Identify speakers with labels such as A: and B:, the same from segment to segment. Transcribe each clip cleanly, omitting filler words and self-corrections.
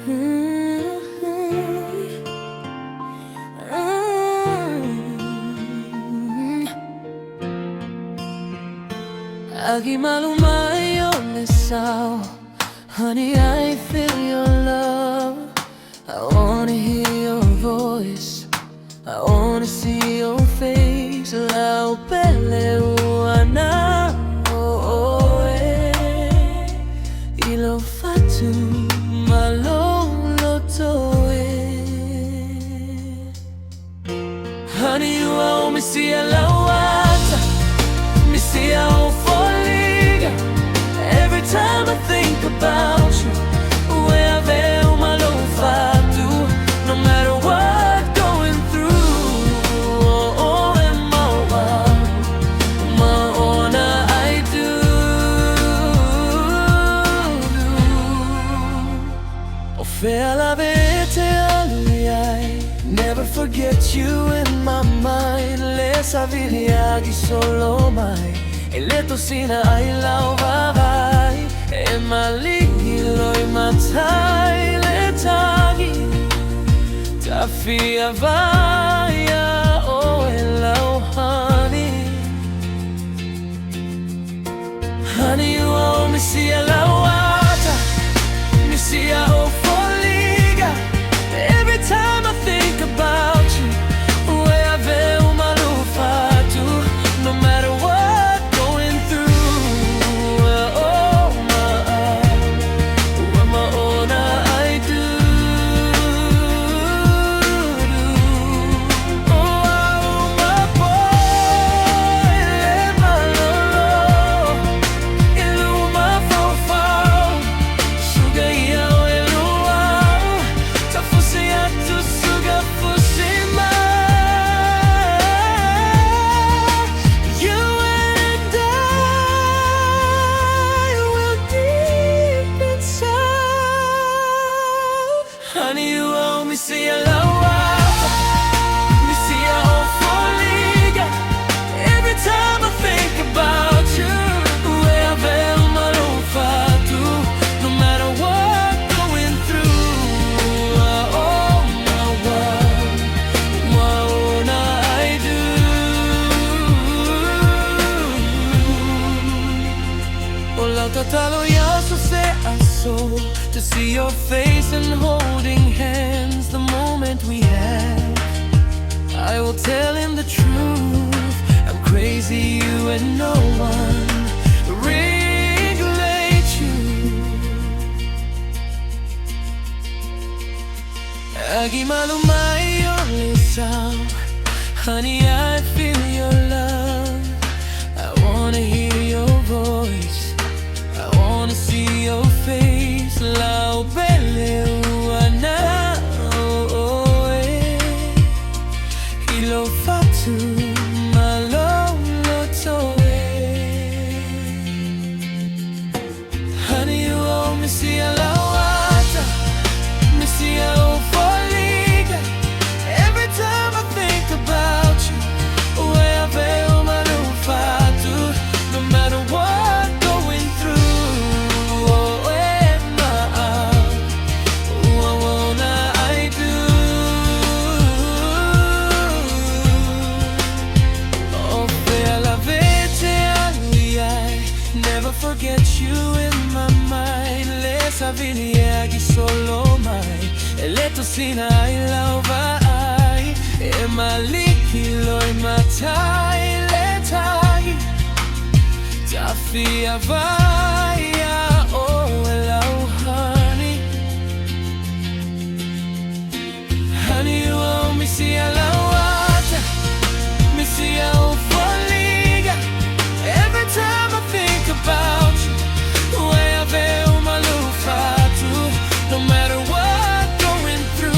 A: Lagi malumayo sao, honey, I feel your love. I wanna hear your voice, I wanna see your face. Lau pele uana ilo fatu malolo toe. Honey, you are Misia lawata, Misia foliga. Every time I think about you, where veo malo fatu. No matter what going through, I do. Oh, fela vete I never forget you in my mind. Le saviliagi solo mai, e le tosina ai lauvavai, e maligilo i matai le taghi. Tafia vaya, oh hello honey. Honey, you owe Misia lawata, Misia foliga. Every time I think about you, where veo malufatu. No matter what going through, oh my own I do. Honey, you owe Misia lawata, Misia foliga. Every time I think about you, where veo malufatu. No matter what going through, oh my I do. Oh, la tatalo ya so se aso, to see your face and holding hands the moment we have. I will tell him the truth, I'm crazy, you and no one regulate you. Agi malumayo lisao, honey, I feel your love. I wanna hear your voice, I wanna see your face. Lau pele uana ilo fatu malolo toe. Honey, you owe Misia lawata, Misia foliga. Every time I think about you, where veo malufatu. No matter what going through, I do. Oh, fela vete I never forget you in my mind. Le saviliagi solo mai, e le tosina ai lauvai, e maligilo i matai le taghi. Tafia vaya, oh hello honey. Honey, you owe Misia lawata, Misia foliga. Every time I think about you, where veo malufatu. No matter what going through,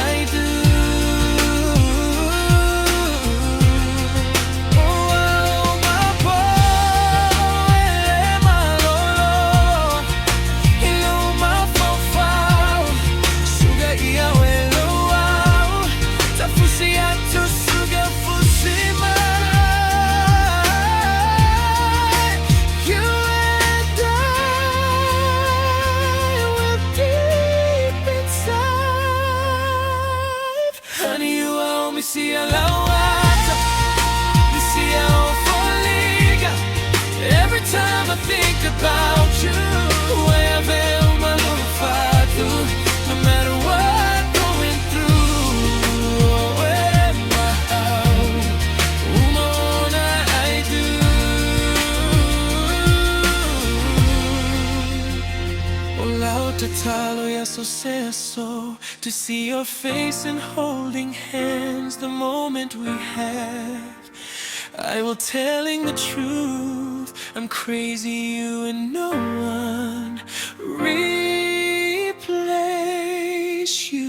A: I do. Talo yaso seso, to see your face and holding hands the moment we have. I will telling the truth, I'm crazy, you and no one replace you.